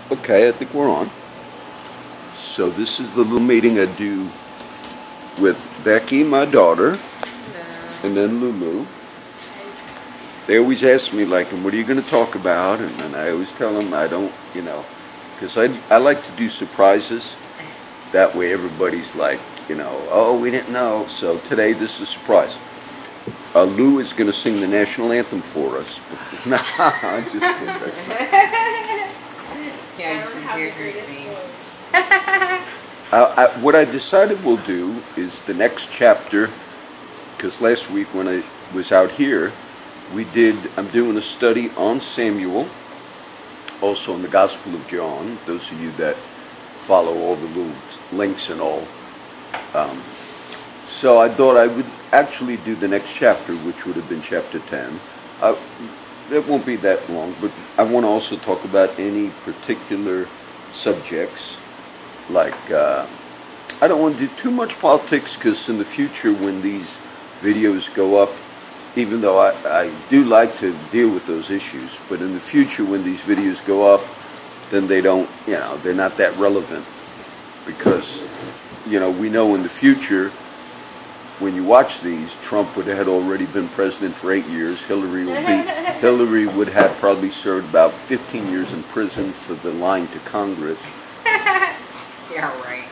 Okay, I think we're on. So this is the little meeting I do with Becky, my daughter, and then Lulu. They always ask me, like, what are you going to talk about? And I always tell them I don't, because I like to do surprises. That way everybody's like, oh, we didn't know. So today this is a surprise. Lou is going to sing the national anthem for us. No, I'm just kidding. That's not. Yeah, you should hear her sing. What I decided we'll do is the next chapter, because last week when I was out here, I'm doing a study on Samuel, also in the Gospel of John, those of you that follow all the little links and all. So I thought I would actually do the next chapter, which would have been chapter 10. It won't be that long, but I want to also talk about any particular subjects. Like, I don't want to do too much politics, because in the future when these videos go up, even though I do like to deal with those issues, but in the future when these videos go up, then they don't, they're not that relevant. Because, we know in the future, when you watch these, Trump would have already been president for 8 years. Hillary would have probably served about 15 years in prison for the lying to Congress. Yeah, right.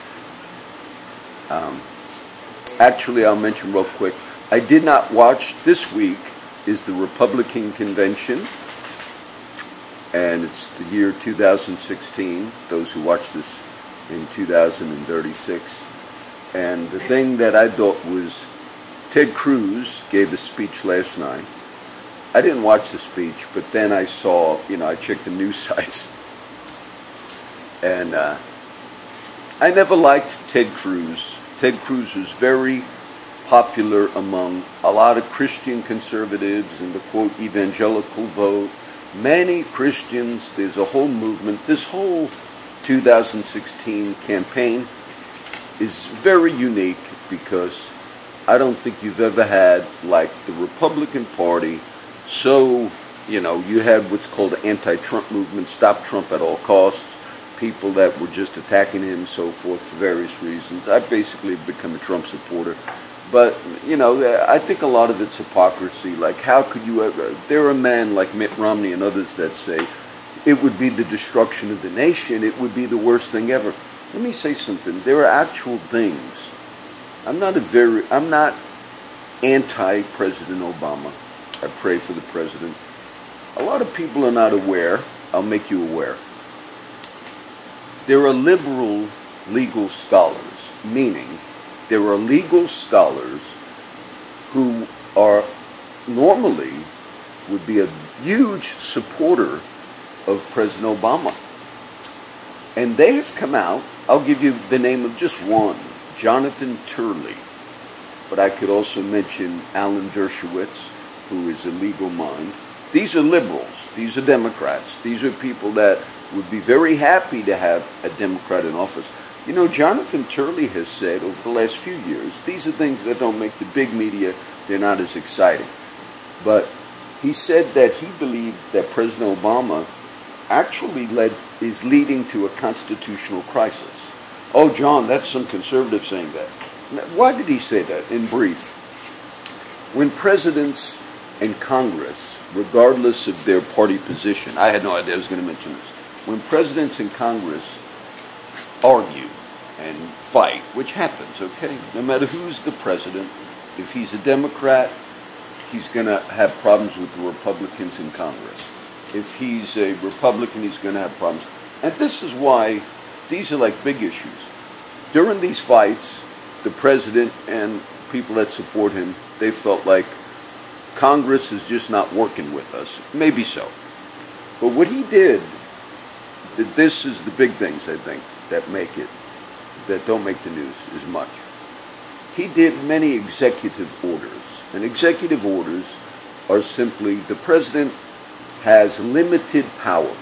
Actually, I'll mention real quick, I did not watch, this week is the Republican convention, and it's the year 2016, those who watch this in 2036. And the thing that I thought was, Ted Cruz gave a speech last night. I didn't watch the speech, but then I saw, I checked the news sites. And I never liked Ted Cruz. Ted Cruz was very popular among a lot of Christian conservatives and the quote evangelical vote. Many Christians, there's a whole movement. This whole 2016 campaign is very unique, because I don't think you've ever had, like, the Republican Party, so, you had what's called the anti-Trump movement, stop Trump at all costs, people that were just attacking him, so forth, for various reasons. I've basically become a Trump supporter. But, I think a lot of it's hypocrisy. Like, how could you ever... There are men like Mitt Romney and others that say, it would be the destruction of the nation, it would be the worst thing ever. Let me say something. There are actual things. I'm not anti-President Obama. I pray for the president. A lot of people are not aware. I'll make you aware. There are liberal legal scholars, meaning there are legal scholars who are normally would be a huge supporter of President Obama. And they have come out. I'll give you the name of just one, Jonathan Turley. But I could also mention Alan Dershowitz, who is a legal mind. These are liberals. These are Democrats. These are people that would be very happy to have a Democrat in office. Jonathan Turley has said over the last few years, these are things that don't make the big media, they're not as exciting. But he said that he believed that President Obama actually is leading to a constitutional crisis. Oh, John, that's some conservative saying that. Why did he say that? In brief, when presidents and Congress, regardless of their party position, I had no idea I was going to mention this, when presidents and Congress argue and fight, which happens, okay, no matter who's the president, if he's a Democrat, he's going to have problems with the Republicans in Congress. If he's a Republican, he's going to have problems. And this is why these are like big issues. During these fights, the president and people that support him, they felt like Congress is just not working with us. Maybe so. But what he did, this is the big things, I think, that don't make the news as much. He did many executive orders. And executive orders are simply the president has limited power.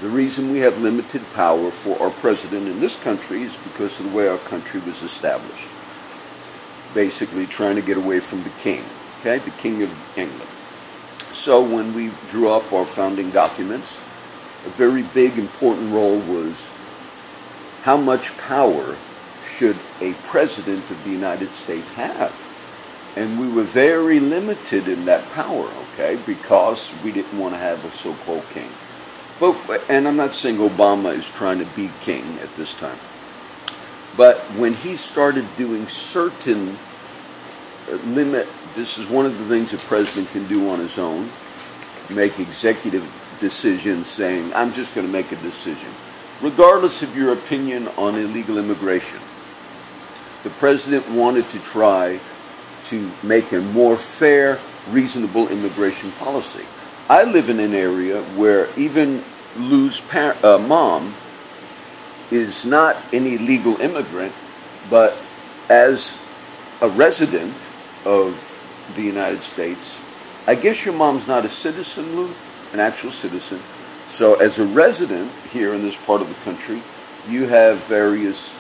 The reason we have limited power for our president in this country is because of the way our country was established. Basically trying to get away from the king, the King of England. So when we drew up our founding documents, a very big, important role was how much power should a president of the United States have? And we were very limited in that power, okay, because we didn't want to have a so-called king. And I'm not saying Obama is trying to be king at this time. But when he started doing certain this is one of the things a president can do on his own, make executive decisions saying, I'm just going to make a decision. Regardless of your opinion on illegal immigration, the president wanted to try to make a more fair, reasonable immigration policy. I live in an area where even Lou's mom is not an illegal immigrant, but as a resident of the United States, I guess your mom's not a citizen, Lou, an actual citizen. So as a resident here in this part of the country, you have various,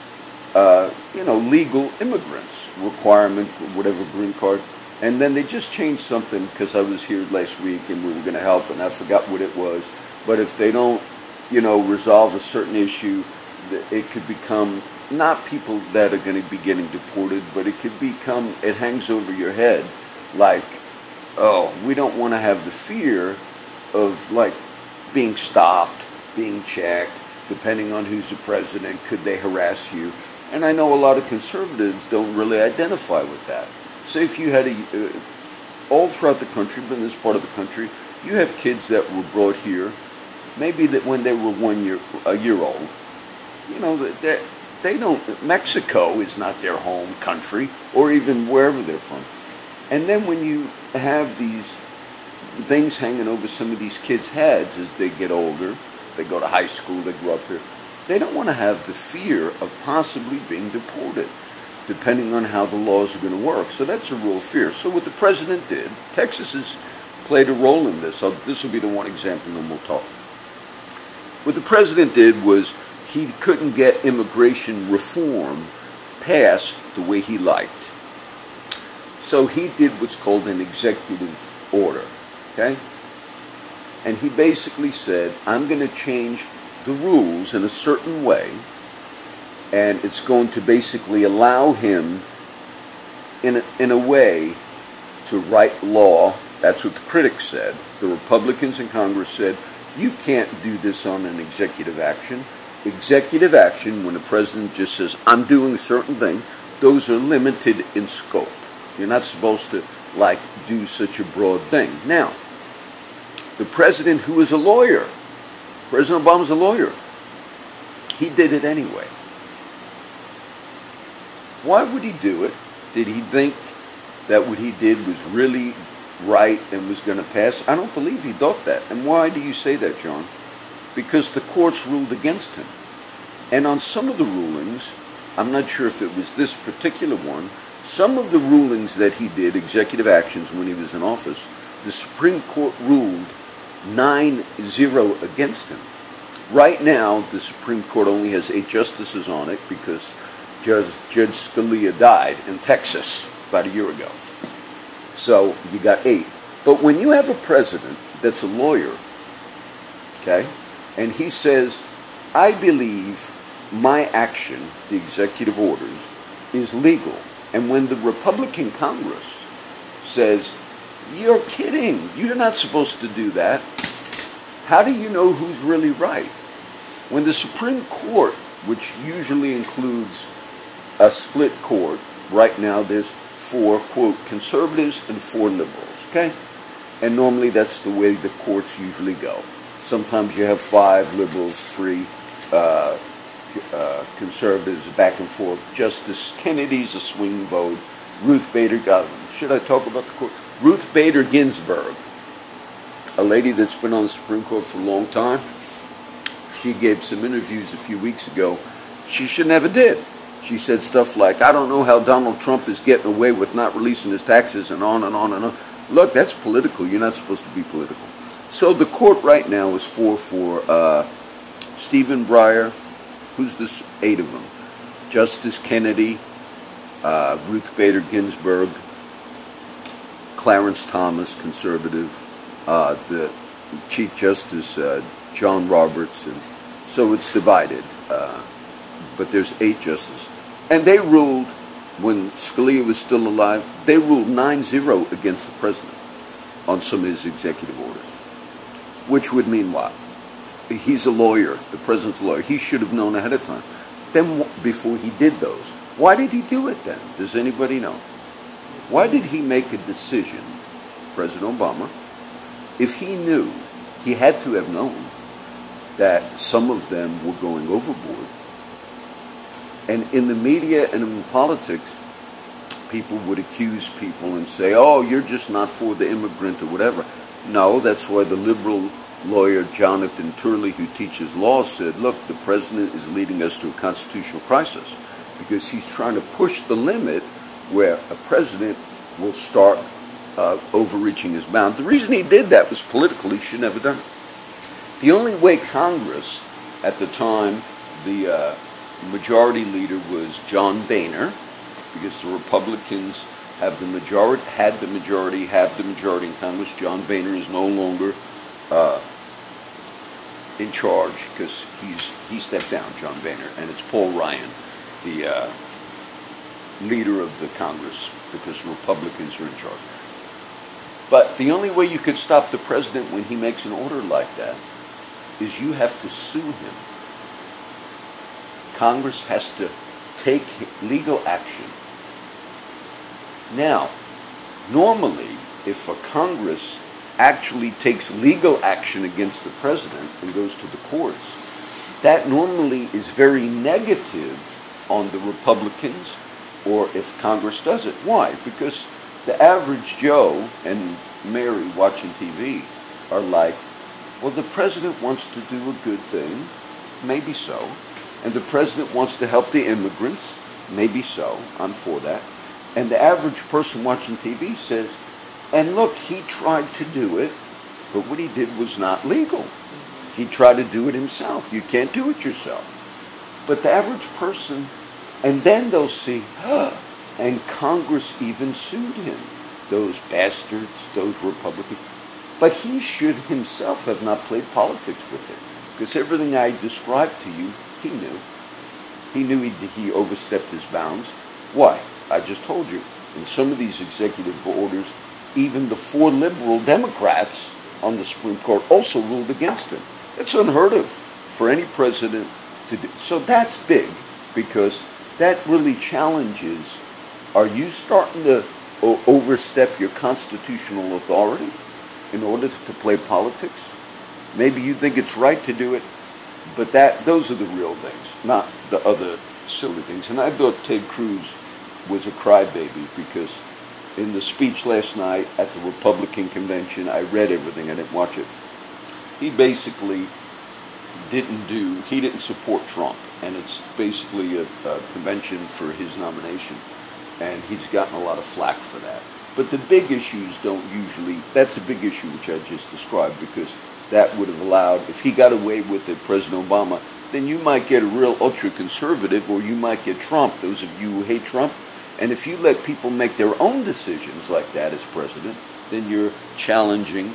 legal immigrants requirement, whatever, green card. And then they just changed something because I was here last week and we were going to help and I forgot what it was. But if they don't, resolve a certain issue, it could become not people that are going to be getting deported, but it could become, it hangs over your head like, oh, we don't want to have the fear of like being stopped, being checked, depending on who's the president, could they harass you? And I know a lot of conservatives don't really identify with that. Say if you had all throughout the country, but in this part of the country, you have kids that were brought here, maybe that when they were a year old, they don't, Mexico is not their home country, or even wherever they're from. And then when you have these things hanging over some of these kids' heads as they get older, they go to high school, they grow up here, they don't want to have the fear of possibly being deported, depending on how the laws are going to work. So that's a real fear. So what the president did, Texas has played a role in this. So this will be the one example, and then we'll talk. What the president did was he couldn't get immigration reform passed the way he liked. So he did what's called an executive order, okay? And he basically said, I'm going to change the rules in a certain way, and it's going to basically allow him, in a way, to write law. That's what the critics said. The Republicans in Congress said, you can't do this on an executive action. Executive action, when the president just says, I'm doing a certain thing, those are limited in scope. You're not supposed to, do such a broad thing. Now, the president, who is a lawyer, President Obama's a lawyer, he did it anyway. Why would he do it? Did he think that what he did was really right and was going to pass? I don't believe he thought that. And why do you say that, John? Because the courts ruled against him. And on some of the rulings, I'm not sure if it was this particular one, some of the rulings that he did, executive actions when he was in office, the Supreme Court ruled 9-0 against him. Right now, the Supreme Court only has 8 justices on it because Judge Scalia died in Texas about a year ago. So you got 8. But when you have a president that's a lawyer, okay, and he says, I believe my action, the executive orders, is legal. And when the Republican Congress says, you're kidding, you're not supposed to do that, how do you know who's really right? When the Supreme Court, which usually includes a split court, right now there's 4, quote, conservatives and 4 liberals, okay? And normally that's the way the courts usually go. Sometimes you have 5 liberals, 3 conservatives, back and forth. Justice Kennedy's a swing vote. Ruth Bader, should I talk about the court? Ruth Bader Ginsburg, a lady that's been on the Supreme Court for a long time. She gave some interviews a few weeks ago. She should never did. She said stuff like, I don't know how Donald Trump is getting away with not releasing his taxes and on and on and on. Look, that's political. You're not supposed to be political. So the court right now is for Stephen Breyer. Who's this? 8 of them. Justice Kennedy, Ruth Bader Ginsburg, Clarence Thomas, conservative, the Chief Justice John Roberts, and so it's divided. But there's 8 justices, and they ruled when Scalia was still alive. They ruled 9-0 against the president on some of his executive orders, which would mean what? He's a lawyer. The president's a lawyer. He should have known ahead of time. Then, before he did those, why did he do it then? Does anybody know? Why did he make a decision, President Obama, if he knew, he had to have known, that some of them were going overboard? And in the media and in politics, people would accuse people and say, oh, you're just not for the immigrant or whatever. No, that's why the liberal lawyer Jonathan Turley, who teaches law, said, look, the president is leading us to a constitutional crisis because he's trying to push the limit where a president will start overreaching his bounds. The reason he did that was political. He should never have done it. The only way Congress, at the time, the majority leader was John Boehner, because the Republicans have the majority, have the majority in Congress. John Boehner is no longer in charge because he stepped down, John Boehner, and it's Paul Ryan, the leader of the Congress, because Republicans are in charge. But the only way you could stop the president when he makes an order like that is you have to sue him. Congress has to take legal action. Now, normally, if a Congress actually takes legal action against the president and goes to the courts, that normally is very negative on the Republicans, or if Congress does it. Why? Because the average Joe and Mary watching TV are like, well, the president wants to do a good thing, maybe so, and the president wants to help the immigrants, maybe so, I'm for that. And the average person watching TV says, and look, he tried to do it, but what he did was not legal. He tried to do it himself. You can't do it yourself. But the average person, and then they'll see, and Congress even sued him. Those bastards, those Republicans. But he should himself have not played politics with it. Because everything I described to you, he knew. He knew he overstepped his bounds. Why? I just told you. In some of these executive orders, even the 4 liberal Democrats on the Supreme Court also ruled against him. That's unheard of for any president to do. So that's big, because that really challenges, are you starting to overstep your constitutional authority in order to play politics? Maybe you think it's right to do it, but those are the real things, not the other silly things. And I thought Ted Cruz was a crybaby, because in the speech last night at the Republican convention, I read everything, I didn't watch it. He basically he didn't support Trump, and it's basically a convention for his nomination, and he's gotten a lot of flack for that. But the big issues don't usually, that's a big issue which I just described, because that would have allowed, if he got away with it, President Obama, then you might get a real ultra-conservative, or you might get Trump, those of you who hate Trump. And if you let people make their own decisions like that as president, then you're challenging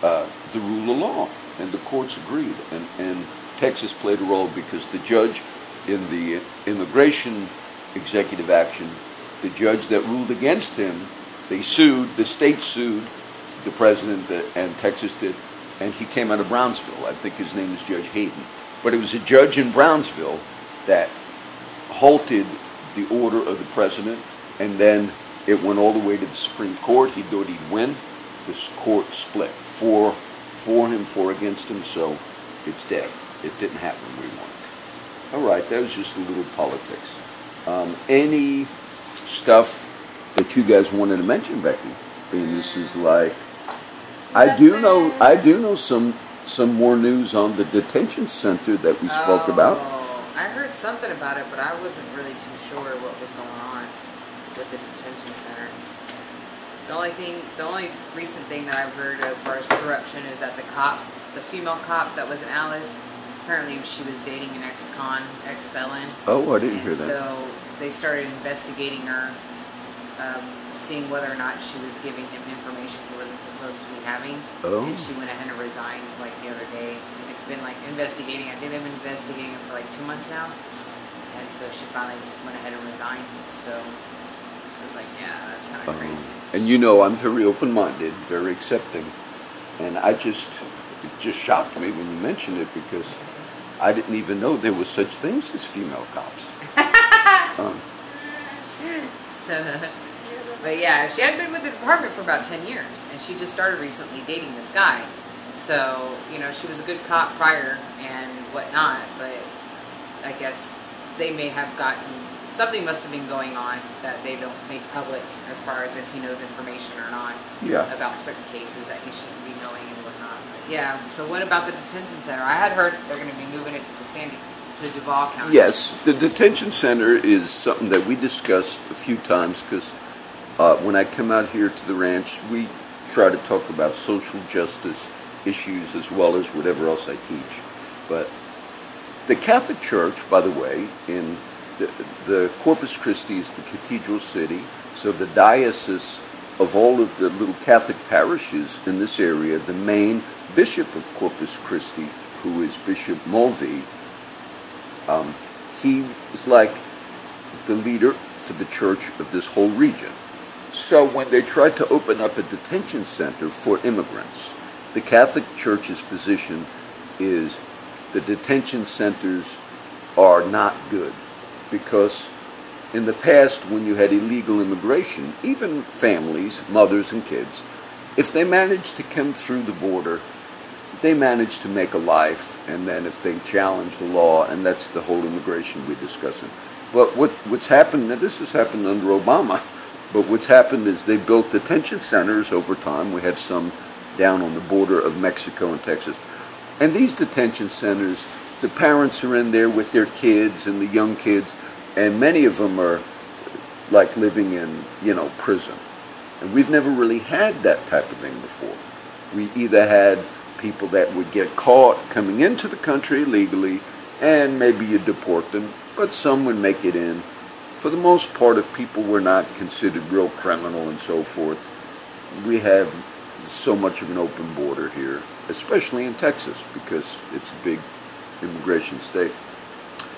the rule of law. And the courts agreed. And Texas played a role, because the judge in the immigration executive action, the judge that ruled against him, they sued, the state sued the president, and Texas did, and he came out of Brownsville. I think his name is Judge Hayden. But it was a judge in Brownsville that halted the order of the president, and then it went all the way to the Supreme Court. He thought he'd win. This court split. 4 for him, 4 against him, so it's dead. It didn't happen. We won. All right, that was just a little politics. Any stuff that you guys wanted to mention, Becky? I mean, this is like, I do know some more news on the detention center that we spoke about. I heard something about it, but I wasn't really too sure what was going on with the detention center. The only recent thing that I've heard as far as corruption is that the female cop that was in Alice, apparently she was dating an ex-felon. Oh, I didn't hear that. So they started investigating her seeing whether or not she was giving him information he wasn't supposed to be having. Oh. And she went ahead and resigned like the other day. And it's been like investigating. I think they've been investigating him for like 2 months now. And so she finally just went ahead and resigned. So I was like, yeah, that's kind of crazy. And you know, I'm very open-minded, very accepting. And it just shocked me when you mentioned it because I didn't even know there was such things as female cops. But yeah, she had been with the department for about 10 years, and she just started recently dating this guy. So, you know, she was a good cop prior and whatnot, but I guess they may have gotten, something must have been going on that they don't make public as far as if he knows information or not about certain cases that he shouldn't be knowing and whatnot. But yeah, so what about the detention center? I had heard they're going to be moving it to Duval County. Yes, the detention center is something that we discussed a few times because when I come out here to the ranch, we try to talk about social justice issues as well as whatever else I teach. But the Catholic Church, by the way, in the Corpus Christi is the cathedral city, so the diocese of all of the little Catholic parishes in this area, the main bishop of Corpus Christi, who is Bishop Mulvey, he is like the leader for the church of this whole region. So when they tried to open up a detention center for immigrants, the Catholic Church's position is the detention centers are not good because in the past when you had illegal immigration, even families, mothers and kids, if they managed to come through the border, they managed to make a life, and then if they challenge the law, and that's the whole immigration we're discussing. But what's happened, and this has happened under Obama, but what's happened is they built detention centers over time. We had some down on the border of Mexico and Texas. And these detention centers, the parents are in there with their kids and the young kids, and many of them are like living in, prison. And we've never really had that type of thing before. We either had people that would get caught coming into the country illegally, and maybe you deport them, but some would make it in. For the most part, if people were not considered real criminal and so forth, we have so much of an open border here, especially in Texas, because it's a big immigration state.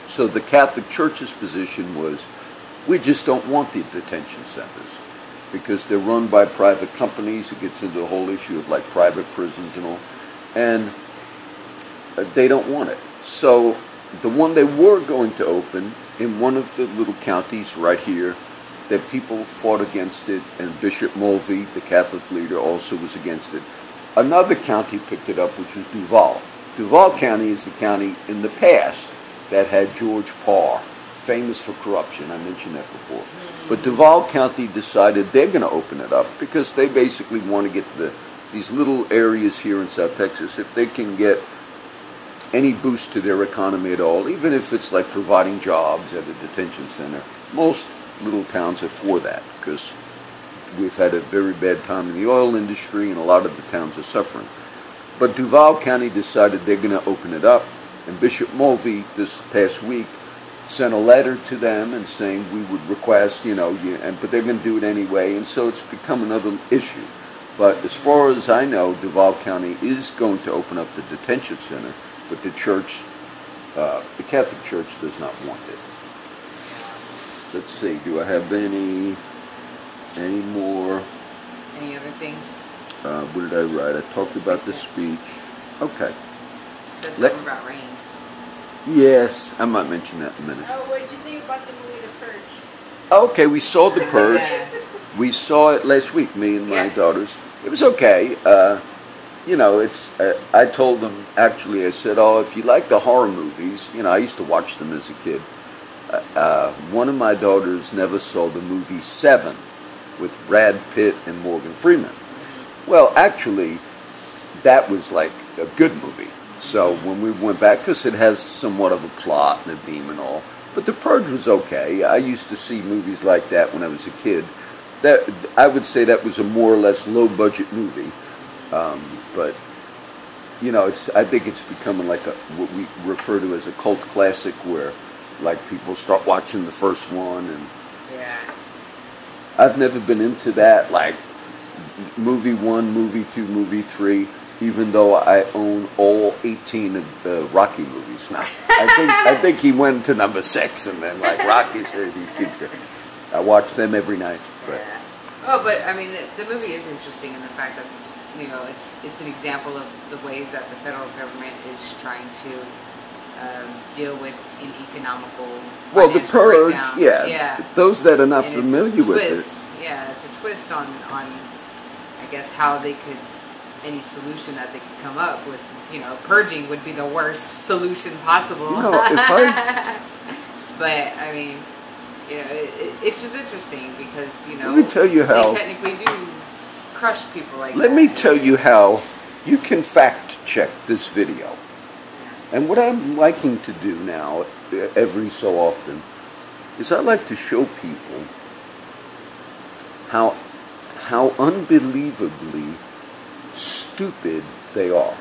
So the Catholic Church's position was, we just don't want the detention centers because they're run by private companies. It gets into the whole issue of like private prisons and all, and they don't want it. So the one they were going to open in one of the little counties right here, that people fought against it, and Bishop Mulvey, the Catholic leader, also was against it. Another county picked it up, which was Duval. Duval County is the county in the past that had George Parr, famous for corruption. I mentioned that before. But Duval County decided they're going to open it up because they basically want to get these little areas here in South Texas, if they can get any boost to their economy at all, even if it's like providing jobs at a detention center. Most little towns are for that because we've had a very bad time in the oil industry and a lot of the towns are suffering. But Duval County decided they're going to open it up, and Bishop Mulvey this past week sent a letter to them and saying we would request, but they're going to do it anyway, and so it's become another issue. But as far as I know, Duval County is going to open up the detention center, but the church, the Catholic Church does not want it. Let's see, do I have any more? Any other things? What did I write? I talked about the speech. Okay. Said something about rain. Yes, I might mention that in a minute. Oh, what did you think about the movie The Purge? Okay, we saw The Purge. We saw it last week, me and my daughters. It was okay. I told them, actually, I said, if you like the horror movies, I used to watch them as a kid. One of my daughters never saw the movie Seven with Brad Pitt and Morgan Freeman. Well, actually, that was like a good movie. So when we went back, because it has somewhat of a plot and a theme and all, but The Purge was okay. I used to see movies like that when I was a kid. That I would say that was a more or less low-budget movie. But I think it's becoming like what we refer to as a cult classic, where like people start watching the first one, and I've never been into that, like movie 1, movie 2, movie 3, even though I own all 18 of the Rocky movies now. I think he went to number 6, and then like Rocky said he could. I watch them every night. But. Yeah. Oh, but I mean, the movie is interesting in the fact that, you know, it's an example of the ways that the federal government is trying to deal with an economical. Well, the purge, breakdown. yeah. Those that are not And familiar with it. Yeah, it's a twist on I guess how they could, any solution that they could come up with. You know, purging would be the worst solution possible. You know, but I mean, you know, it's just interesting because, you know, let me tell you how they technically do crush people like that. Let me tell you how you can fact check this video. And what I'm liking to do now, every so often, is I like to show people how unbelievably stupid they are.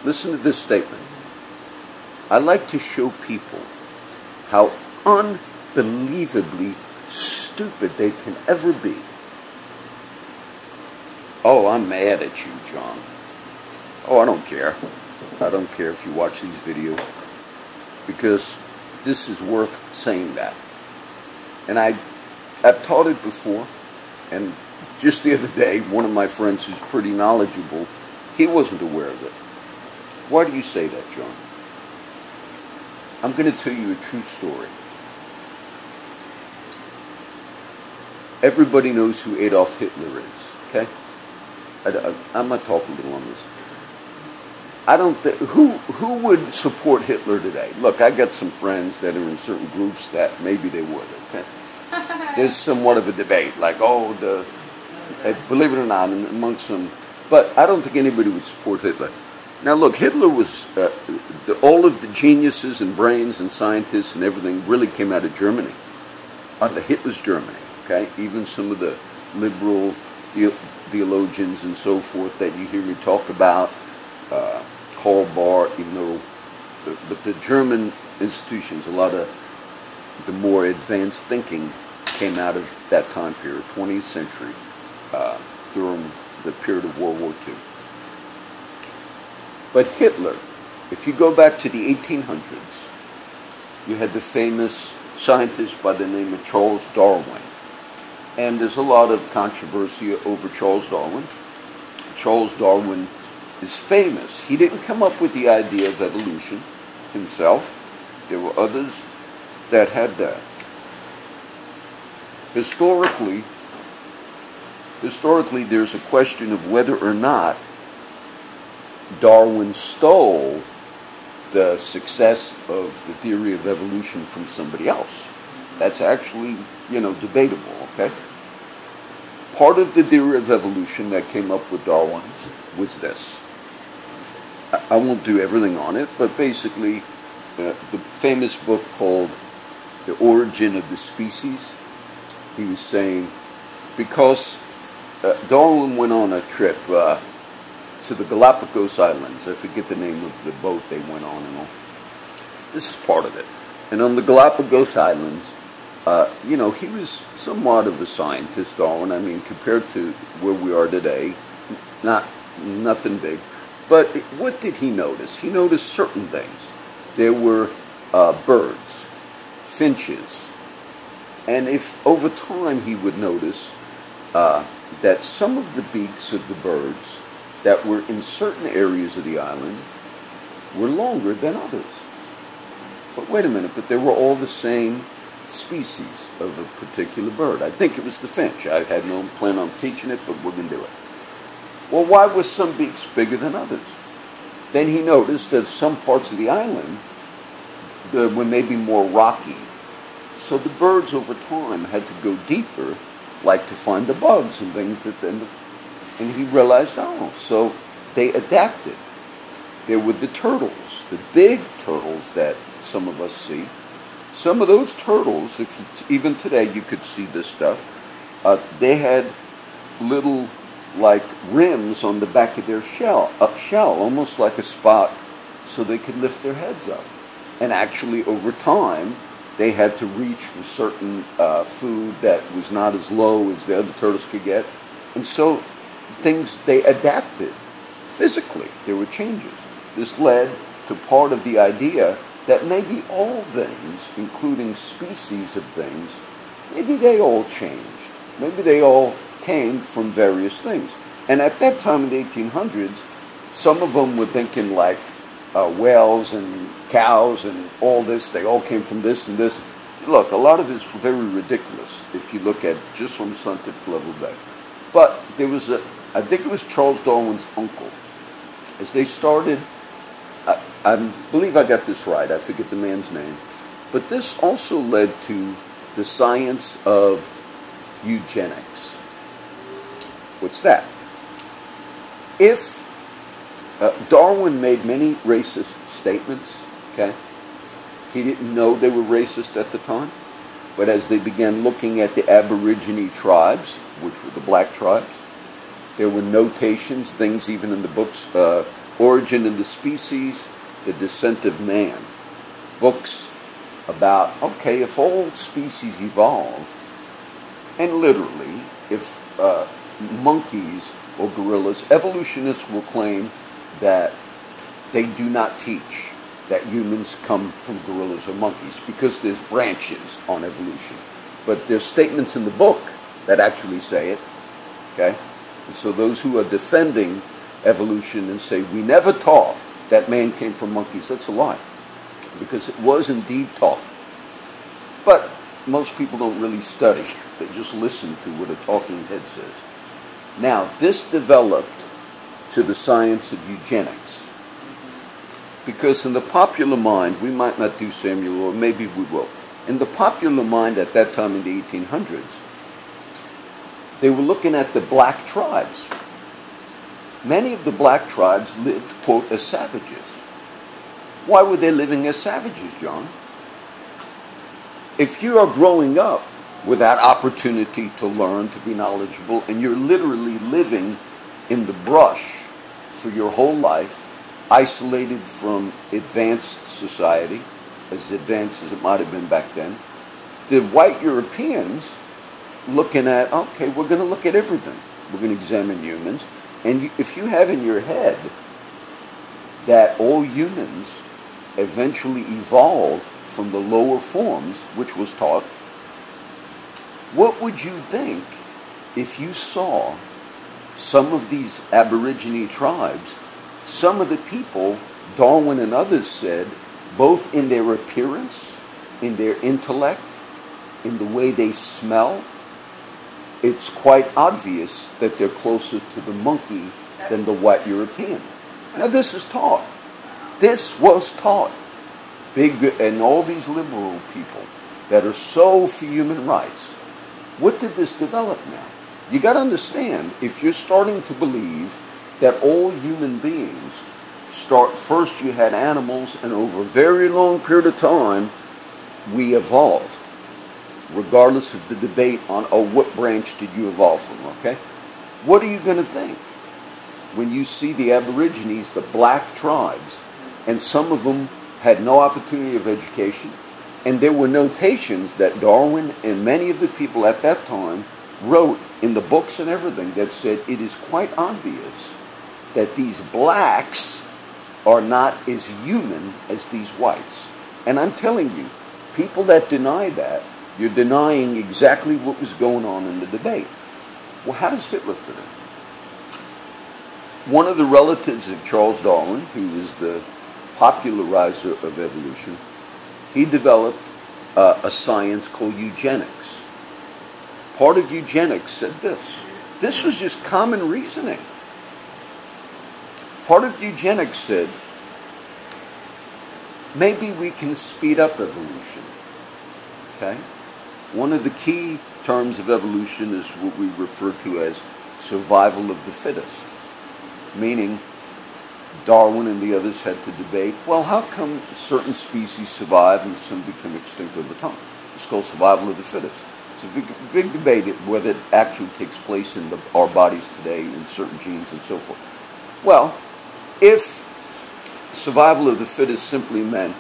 Listen to this statement. I like to show people how unbelievably stupid they can ever be. Oh, I'm mad at you, John. Oh, I don't care. I don't care if you watch these videos, because this is worth saying that. And I've taught it before, and just the other day, one of my friends who's pretty knowledgeable, he wasn't aware of it. Why do you say that, John? I'm going to tell you a true story. Everybody knows who Adolf Hitler is, okay? I'm going to talk a little on this. I don't think, who would support Hitler today? Look, I got some friends that are in certain groups that maybe they would, okay? There's somewhat of a debate, like, believe it or not, amongst them, but I don't think anybody would support Hitler. Now look, Hitler was, all of the geniuses and brains and scientists and everything really came out of Germany, out of Hitler's Germany, okay? Even some of the liberal theologians and so forth that you hear me talk about, Karl Barth, even though, but the German institutions, a lot of the more advanced thinking came out of that time period, 20th century, during the period of World War II. But Hitler, if you go back to the 1800s, you had the famous scientist by the name of Charles Darwin. And there's a lot of controversy over Charles Darwin. Charles Darwin is famous. He didn't come up with the idea of evolution himself. There were others that had that. Historically, there's a question of whether or not Darwin stole the success of the theory of evolution from somebody else. That's actually, debatable, okay? Part of the theory of evolution that came up with Darwin was this. I won't do everything on it, but basically, the famous book called The Origin of the Species, he was saying, because Darwin went on a trip to the Galapagos Islands. I forget the name of the boat they went on and all. This is part of it. And on the Galapagos Islands, he was somewhat of a scientist, Darwin. I mean, compared to where we are today, nothing big. But what did he notice? He noticed certain things. There were birds, finches, and if over time he would notice that some of the beaks of the birds that were in certain areas of the island were longer than others. But wait a minute, but they were all the same species of a particular bird. I think it was the finch. I had no plan on teaching it, but we're going to do it. Well, why were some beaks bigger than others? Then he noticed that some parts of the island were maybe more rocky. So the birds over time had to go deeper, like to find the bugs and things and he realized, so they adapted. There were the turtles, the big turtles that some of us see. Some of those turtles, even today you could see this stuff, they had little like rims on the back of their shell, almost like a spot, so they could lift their heads up. And actually over time, they had to reach for certain food that was not as low as the other turtles could get. And so they adapted physically. There were changes. This led to part of the idea that maybe all things, including species of things, maybe they all changed. Maybe they all came from various things. And at that time in the 1800s, some of them were thinking like whales and cows and all this, they all came from this and this. Look, a lot of it's very ridiculous if you look at just from a scientific level back. But there was I think it was Charles Darwin's uncle. As they started, I believe I got this right, I forget the man's name, but this also led to the science of eugenics. What's that? If Darwin made many racist statements, okay? He didn't know they were racist at the time, but as they began looking at the Aborigine tribes, which were the black tribes, there were notations, things even in the books, Origin of the Species, The Descent of Man, books about, okay, if all species evolve, and literally, if monkeys or gorillas, evolutionists will claim that they do not teach that humans come from gorillas or monkeys because there's branches on evolution. But there's statements in the book that actually say it, okay? And so those who are defending evolution and say, we never taught that man came from monkeys, that's a lie, because it was indeed taught. But most people don't really study. They just listen to what a talking head says. Now, this developed to the science of eugenics. Because in the popular mind, we might not do, Samuel, or maybe we will. In the popular mind at that time in the 1800s, they were looking at the black tribes. Many of the black tribes lived, quote, as savages. Why were they living as savages, John? If you are growing up without opportunity to learn, to be knowledgeable, and you're literally living in the brush for your whole life, isolated from advanced society, as advanced as it might have been back then, the white Europeans looking at, okay, we're going to look at everything. We're going to examine humans. And if you have in your head that all humans eventually evolved from the lower forms, which was taught, what would you think if you saw some of these Aborigine tribes, some of the people, Darwin and others said, both in their appearance, in their intellect, in the way they smell, it's quite obvious that they're closer to the monkey than the white European. Now this is taught. This was taught. And all these liberal people that are so for human rights, what did this develop now? You got to understand, if you're starting to believe that all human beings start, first you had animals, and over a very long period of time, we evolved, regardless of the debate on, oh, what branch did you evolve from, okay? What are you going to think when you see the Aborigines, the black tribes, and some of them had no opportunity of education, and there were notations that Darwin and many of the people at that time wrote in the books and everything that said it is quite obvious that these blacks are not as human as these whites. And I'm telling you, people that deny that, you're denying exactly what was going on in the debate. Well, how does Hitler fit in? One of the relatives of Charles Darwin, who was the popularizer of evolution, he developed a science called eugenics. Part of eugenics said this. This was just common reasoning. Part of eugenics said, maybe we can speed up evolution. Okay? One of the key terms of evolution is what we refer to as survival of the fittest. Meaning, Darwin and the others had to debate, well, how come certain species survive and some become extinct over time? It's called survival of the fittest. It's a big debate whether it actually takes place in our bodies today in certain genes and so forth. Well, if survival of the fittest simply meant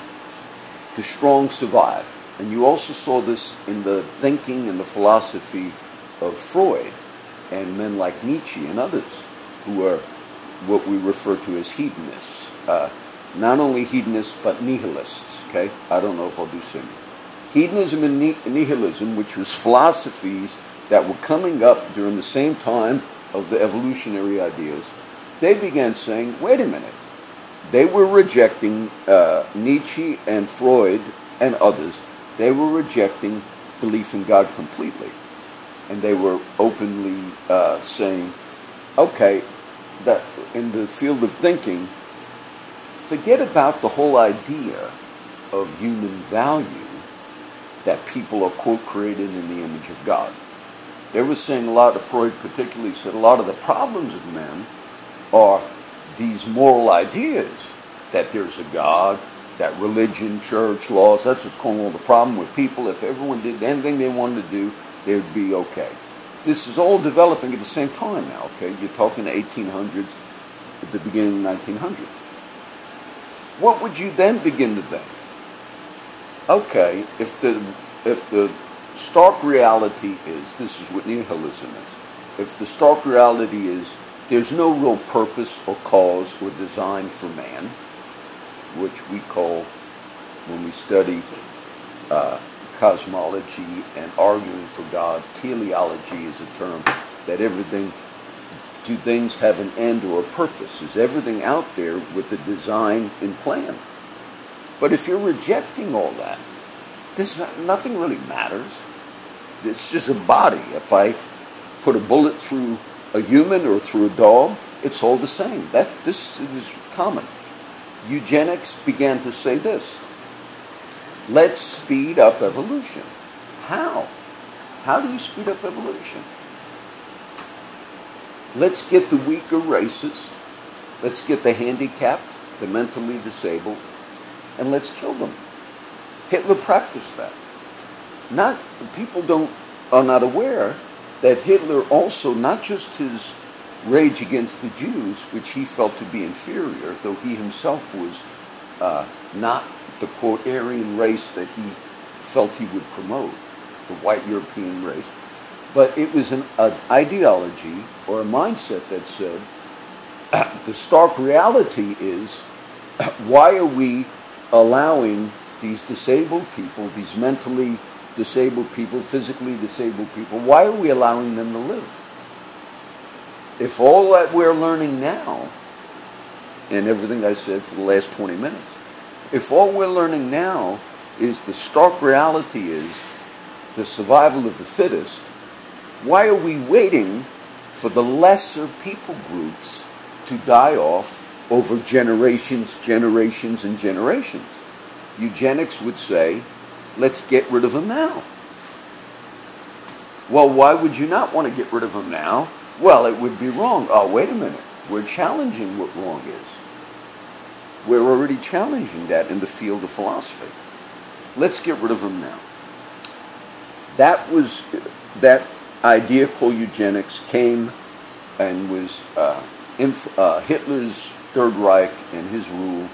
the strong survive, And you also saw this in the thinking and the philosophy of Freud and men like Nietzsche and others who are what we refer to as hedonists. Not only hedonists, but nihilists. Okay? I don't know if I'll do singing. Hedonism and nihilism, which was philosophies that were coming up during the same time of the evolutionary ideas, they began saying, wait a minute. They were rejecting Nietzsche and Freud and others. They were rejecting belief in God completely. And they were openly saying, okay, that in the field of thinking, forget about the whole idea of human value that people are, quote, created in the image of God. They were saying a lot of, Freud particularly said, a lot of the problems of men are these moral ideas that there's a God, that religion, church, laws, that's what's causing all the problem with people. If everyone did anything they wanted to do, they would be okay. This is all developing at the same time now, okay? You're talking the 1800s, at the beginning of the 1900s. What would you then begin to think? Okay, if the stark reality is, this is what nihilism is, if the stark reality is there's no real purpose or cause or design for man, which we call, when we study cosmology and arguing for God, teleology is a term that everything, do things have an end or a purpose? Is everything out there with the design and plan? But if you're rejecting all that, nothing really matters. It's just a body. If I put a bullet through a human or through a dog, it's all the same. This is common. Eugenics began to say this. Let's speed up evolution. How? How do you speed up evolution? Let's get the weaker races. Let's get the handicapped, the mentally disabled, and let's kill them. Hitler practiced that. People are not aware that Hitler also, not just his rage against the Jews, which he felt to be inferior, though he himself was not the, quote, Aryan race that he felt he would promote, the white European race, but it was an ideology or a mindset that said, the stark reality is, why are we allowing these disabled people, these mentally disabled people, physically disabled people, why are we allowing them to live? If all that we're learning now, and everything I said for the last 20 minutes, if all we're learning now is the stark reality is the survival of the fittest, why are we waiting for the lesser people groups to die off over generations, and generations? Eugenics would say, let's get rid of them now. Well, why would you not want to get rid of them now? Well, it would be wrong. Oh, wait a minute. We're challenging what wrong is. We're already challenging that in the field of philosophy. Let's get rid of them now. That idea called eugenics came and was Hitler's Third Reich and his rule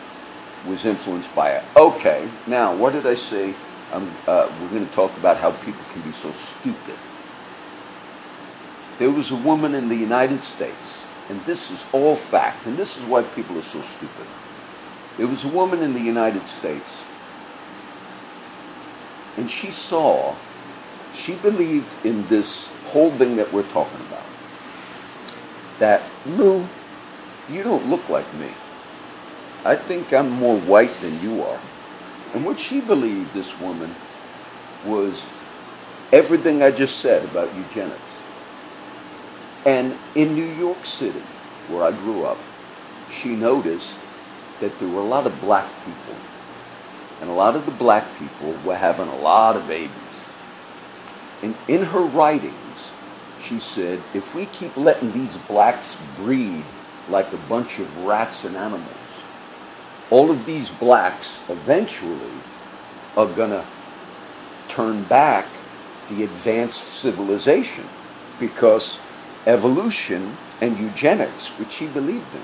was influenced by it. Okay, now what did I say? We're going to talk about how people can be so stupid. There was a woman in the United States, and this is all fact, and this is why people are so stupid. There was a woman in the United States, and she believed in this whole thing that we're talking about. That, Lou, you don't look like me. I think I'm more white than you are. And what she believed, this woman, was everything I just said about eugenics. And in New York City, where I grew up, she noticed that there were a lot of black people. And a lot of the black people were having a lot of babies. And in her writings, she said, if we keep letting these blacks breed like a bunch of rats and animals, all of these blacks eventually are going to turn back the advanced civilization, because evolution and eugenics, which he believed in,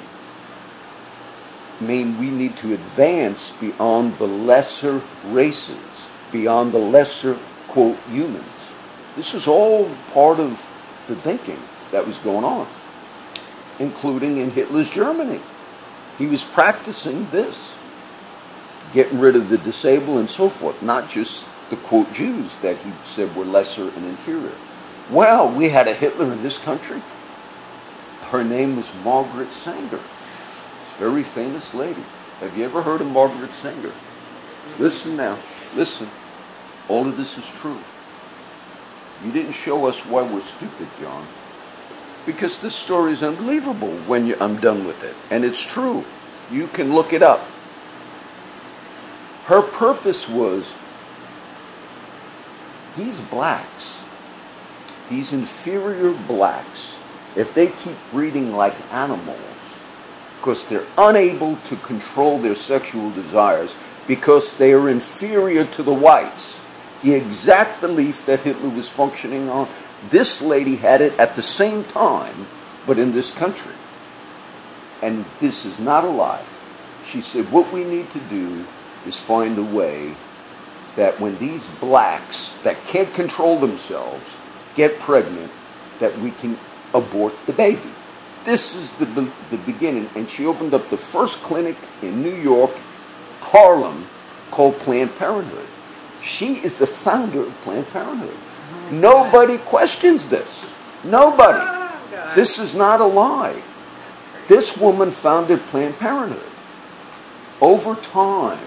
mean we need to advance beyond the lesser races beyond the lesser, quote, humans. This is all part of the thinking that was going on, including in Hitler's Germany. He was practicing this, getting rid of the disabled and so forth, not just the, quote, Jews that he said were lesser and inferior. Well, we had a Hitler in this country. Her name was Margaret Sanger. Very famous lady. Have you ever heard of Margaret Sanger? Listen now. Listen. All of this is true. You didn't show us why we're stupid, John. Because this story is unbelievable when I'm done with it. And it's true. You can look it up. Her purpose was these blacks, these inferior blacks, if they keep breeding like animals, because they're unable to control their sexual desires, because they are inferior to the whites, the exact belief that Hitler was functioning on, this lady had it at the same time, but in this country. And this is not a lie. She said, what we need to do is find a way that when these blacks that can't control themselves get pregnant, that we can abort the baby. This is the beginning. And she opened up the first clinic in New York, Harlem, called Planned Parenthood. She is the founder of Planned Parenthood. Oh, nobody questions this. Nobody. Oh, this is not a lie. This woman founded Planned Parenthood. Over time,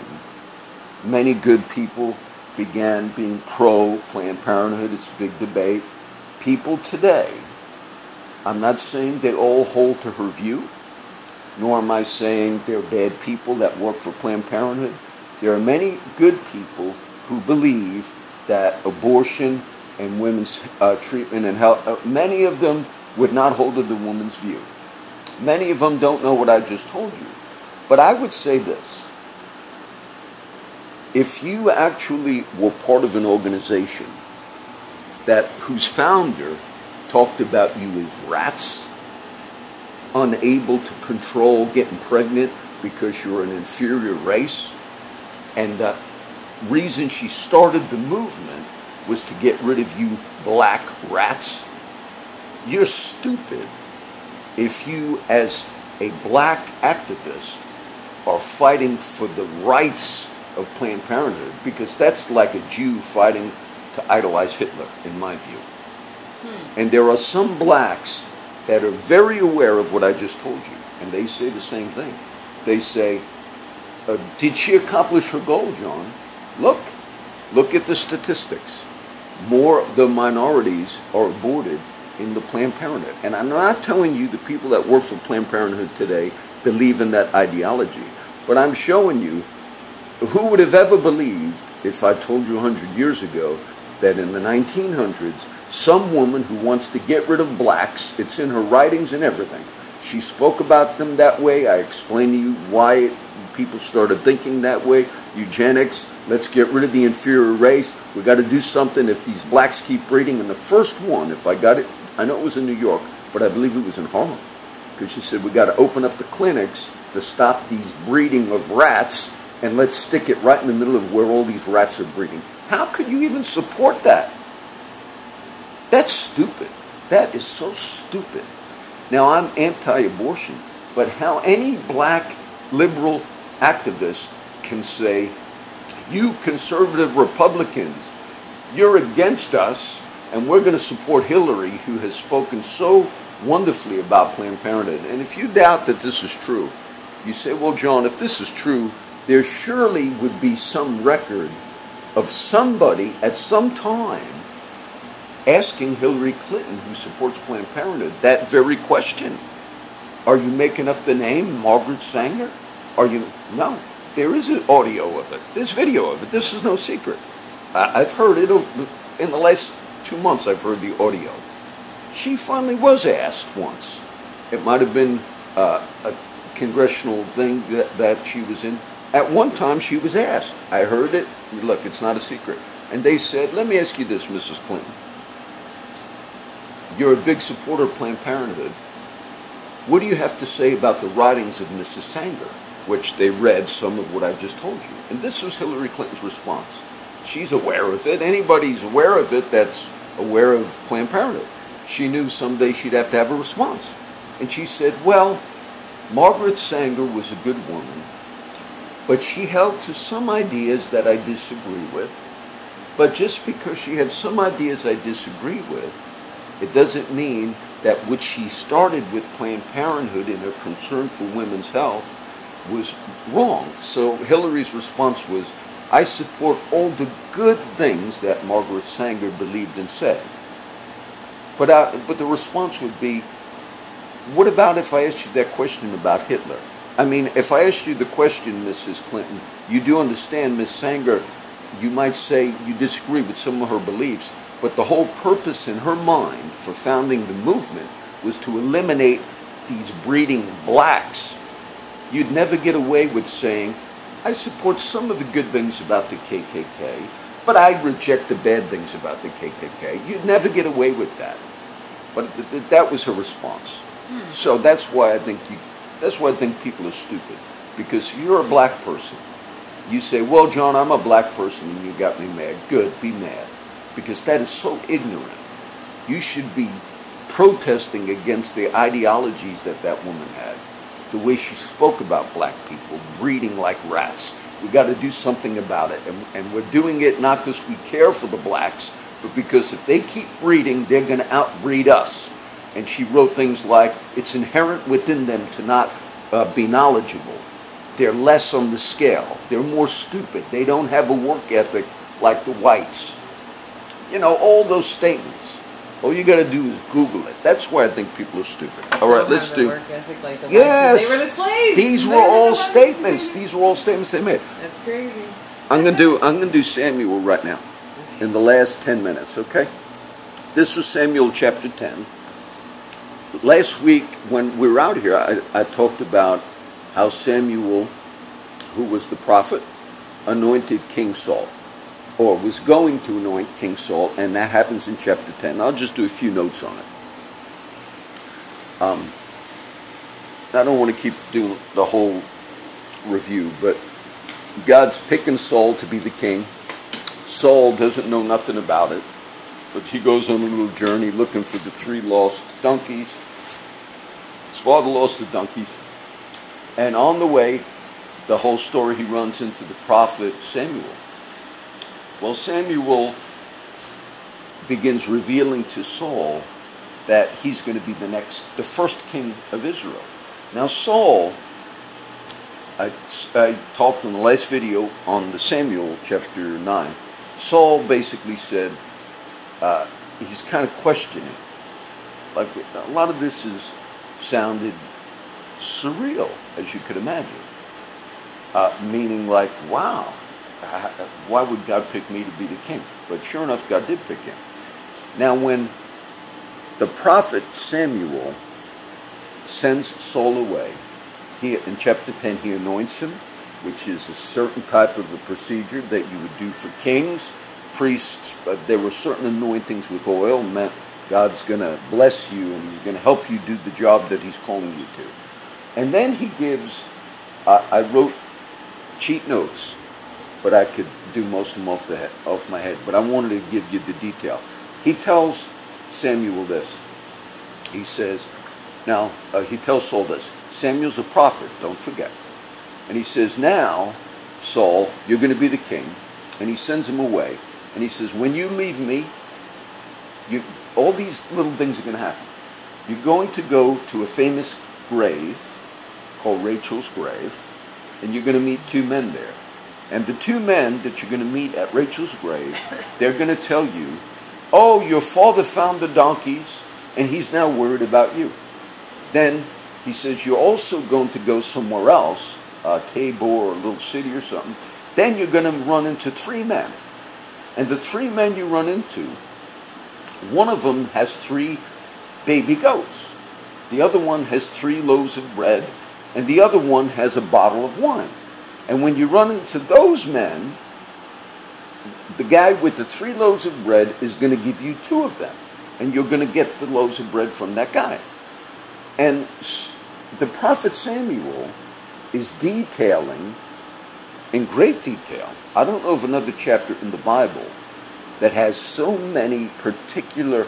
many good people began being pro-Planned Parenthood. It's a big debate. People today, I'm not saying they all hold to her view, nor am I saying they're bad people that work for Planned Parenthood. There are many good people who believe that abortion and women's treatment and health, many of them would not hold to the woman's view. Many of them don't know what I just told you. But I would say this. If you actually were part of an organization whose founder talked about you as rats, unable to control getting pregnant because you're an inferior race, and the reason she started the movement was to get rid of you black rats, you're stupid if you, as a black activist, are fighting for the rights of Planned Parenthood, because that's like a Jew fighting to idolize Hitler, in my view. And there are some blacks that are very aware of what I just told you, and they say the same thing. They say, did she accomplish her goal, John? Look at the statistics. More of the minorities are aborted in the Planned Parenthood. And I'm not telling you the people that work for Planned Parenthood today believe in that ideology, but I'm showing you, who would have ever believed, if I told you 100 years ago, that in the 1900s, some woman who wants to get rid of blacks, it's in her writings and everything, she spoke about them that way. I explained to you why people started thinking that way. Eugenics, let's get rid of the inferior race. We got to do something if these blacks keep breeding. And the first one, if I got it, I know it was in New York, but I believe it was in Harlem, because she said we got to open up the clinics to stop these breeding of rats, and let's stick it right in the middle of where all these rats are breeding. How could you even support that? That's stupid. That is so stupid. Now, I'm anti-abortion, but how any black liberal activist can say, you conservative Republicans, you're against us, and we're going to support Hillary, who has spoken so wonderfully about Planned Parenthood. And if you doubt that this is true, you say, well, John, if this is true, there surely would be some record of somebody at some time asking Hillary Clinton, who supports Planned Parenthood, that very question. Are you making up the name Margaret Sanger? Are you? No. There is an audio of it. There's video of it. This is no secret. I've heard it in the last 2 months. I've heard the audio. She finally was asked once. It might have been a congressional thing that she was in. At one time, she was asked. I heard it. Look, it's not a secret. And they said, let me ask you this, Mrs. Clinton. You're a big supporter of Planned Parenthood. What do you have to say about the writings of Mrs. Sanger? Which they read some of what I just told you. And this was Hillary Clinton's response. She's aware of it. Anybody's aware of it that's aware of Planned Parenthood. She knew someday she'd have to have a response. And she said, well, Margaret Sanger was a good woman, but she held to some ideas that I disagree with. But just because she had some ideas I disagree with, it doesn't mean that what she started with Planned Parenthood in her concern for women's health was wrong. So Hillary's response was, I support all the good things that Margaret Sanger believed and said. But the response would be, what about if I asked you that question about Hitler? I mean, if I asked you the question, Mrs. Clinton, you do understand, Miss Sanger, you might say you disagree with some of her beliefs, but the whole purpose in her mind for founding the movement was to eliminate these breeding blacks. You'd never get away with saying, I support some of the good things about the KKK, but I reject the bad things about the KKK. You'd never get away with that. But that was her response. So that's why I think people are stupid. Because if you're a black person, you say, well, John, I'm a black person and you got me mad. Good, be mad. Because that is so ignorant. You should be protesting against the ideologies that that woman had. The way she spoke about black people, breeding like rats. We got to do something about it. And we're doing it not because we care for the blacks, but because if they keep breeding, they're going to outbreed us. And she wrote things like, it's inherent within them to not be knowledgeable. They're less on the scale. They're more stupid. They don't have a work ethic like the whites. You know, all those statements. All you got to do is Google it. That's why I think people are stupid. All right, let's do. Work ethic like the yes, they were the slaves. These were all statements. These were all statements they made. That's crazy. I'm gonna do Samuel right now, in the last 10 minutes. Okay. This was Samuel chapter 10. Last week when we were out here, I talked about how Samuel, who was the prophet, anointed King Saul, or was going to anoint King Saul, and that happens in chapter 10. I'll just do a few notes on it. I don't want to keep doing the whole review, but God's picking Saul to be the king. Saul doesn't know nothing about it, but he goes on a little journey looking for the 3 lost donkeys. His father lost the donkeys. And on the way, the whole story, he runs into the prophet Samuel. Well, Samuel begins revealing to Saul that he's going to be the first king of Israel. Now Saul, I talked in the last video on the Samuel chapter 9, Saul basically said, he's kind of questioning. Like, a lot of this sounded surreal, as you could imagine. Meaning like, wow, why would God pick me to be the king? But sure enough, God did pick him. Now when the prophet Samuel sends Saul away, in chapter 10 he anoints him, which is a certain type of a procedure that you would do for kings, priests. But there were certain anointings with oil, meant God's going to bless you and he's going to help you do the job that he's calling you to. And then he gives, I wrote cheat notes, but I could do most of them off my head. But I wanted to give you the detail. He tells Samuel this. He says, now, he tells Saul this. Samuel's a prophet, don't forget. And he says, now, Saul, you're going to be the king. And he sends him away. And he says, when you leave me, all these little things are going to happen. You're going to go to a famous grave called Rachel's grave. And you're going to meet 2 men there. And the 2 men that you're going to meet at Rachel's grave, they're going to tell you, oh, your father found the donkeys, and he's now worried about you. Then he says, you're also going to go somewhere else, Tabor or a little city or something. Then you're going to run into 3 men. And the 3 men you run into, one of them has 3 baby goats. The other one has 3 loaves of bread. And the other one has a bottle of wine. And when you run into those men, the guy with the 3 loaves of bread is going to give you 2 of them. And you're going to get the loaves of bread from that guy. And the prophet Samuel is detailing in great detail. I don't know of another chapter in the Bible that has so many particular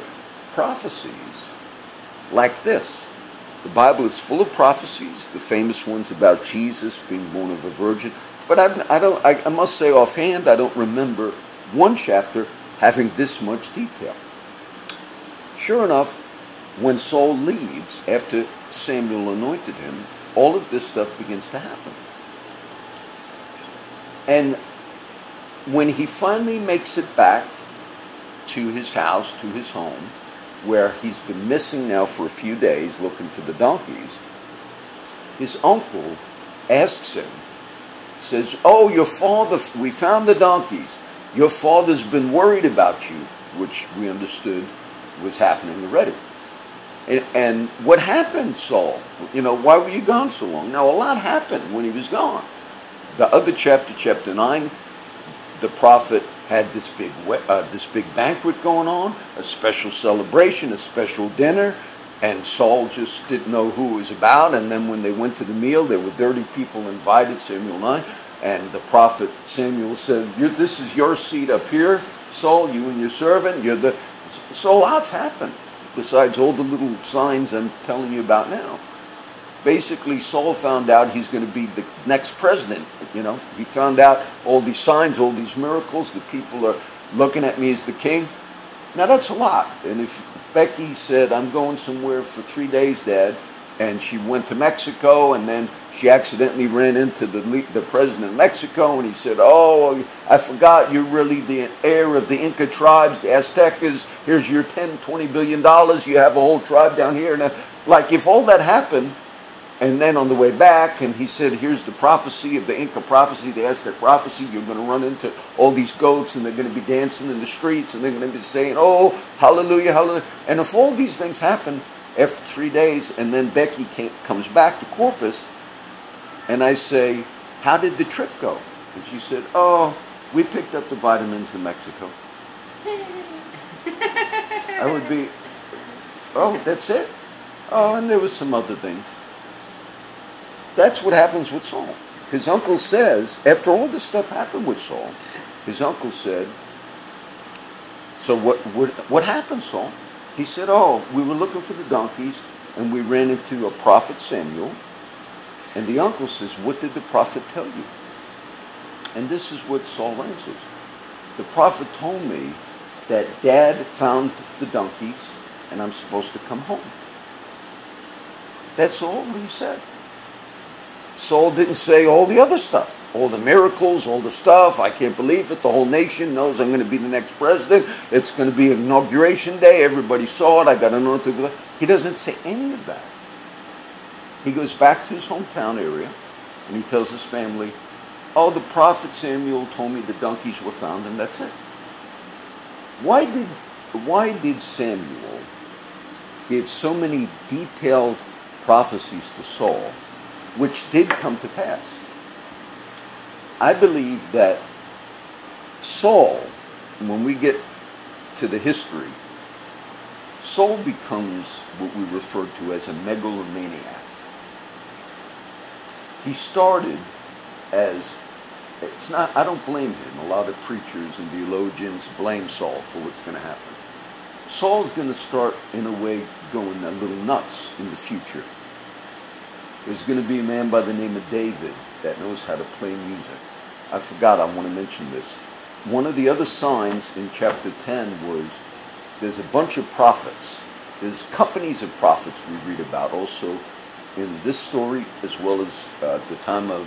prophecies like this. The Bible is full of prophecies, the famous ones about Jesus being born of a virgin. But I must say offhand, I don't remember one chapter having this much detail. Sure enough, when Saul leaves, after Samuel anointed him, all of this stuff begins to happen. And when he finally makes it back to his house, to his home, where he's been missing now for a few days looking for the donkeys, his uncle asks him, says, "Oh, your father, we found the donkeys. Your father's been worried about you," which we understood was happening already. And what happened, Saul? Why were you gone so long? Now, a lot happened when he was gone. The other chapter, chapter 9, the prophet had this big banquet going on, a special celebration, a special dinner, and Saul just didn't know who it was about. And then when they went to the meal, there were 30 people invited, Samuel 9, and the prophet Samuel said, "This is your seat up here, Saul, you and your servant. So lots happened, besides all the little signs I'm telling you about now. Basically, Saul found out he's going to be the next president. He found out all these signs, all these miracles. The people are looking at me as the king. Now, that's a lot. And if Becky said, "I'm going somewhere for 3 days, Dad," and she went to Mexico, and then she accidentally ran into the president of Mexico, and he said, "Oh, I forgot, you're really the heir of the Inca tribes, the Aztecas. Here's your $10-20 billion. You have a whole tribe down here." Now, if all that happened, and then on the way back, and he said, "Here's the prophecy of the Inca prophecy, the Aztec prophecy. You're going to run into all these goats, and they're going to be dancing in the streets, and they're going to be saying, 'Oh, hallelujah, hallelujah.'" And if all these things happen after 3 days, and then Becky comes back to Corpus, and I say, "How did the trip go?" And she said, "Oh, we picked up the vitamins in Mexico." I would be, "Oh, that's it? Oh, and there was some other things." That's what happens with Saul. His uncle says, after all this stuff happened with Saul, his uncle said, "So what happened, Saul?" He said, "Oh, we were looking for the donkeys, and we ran into a prophet Samuel." And the uncle says, "What did the prophet tell you?" And this is what Saul answers. "The prophet told me that Dad found the donkeys, and I'm supposed to come home." That's all he said. Saul didn't say all the other stuff, all the miracles, all the stuff. "I can't believe it. The whole nation knows I'm going to be the next president. It's going to be inauguration day. Everybody saw it. I got anointed." He doesn't say any of that. He goes back to his hometown area, and he tells his family, "Oh, the prophet Samuel told me the donkeys were found," and that's it. Why did Samuel give so many detailed prophecies to Saul, which did come to pass? I believe that Saul, when we get to the history, Saul becomes what we refer to as a megalomaniac. He started as, I don't blame him. A lot of preachers and theologians blame Saul for what's going to happen. Saul's going to start, in a way, going a little nuts in the future. There's going to be a man by the name of David that knows how to play music. I forgot, I want to mention this. One of the other signs in chapter 10 was there's a bunch of prophets. There's companies of prophets we read about also in this story, as well as the time of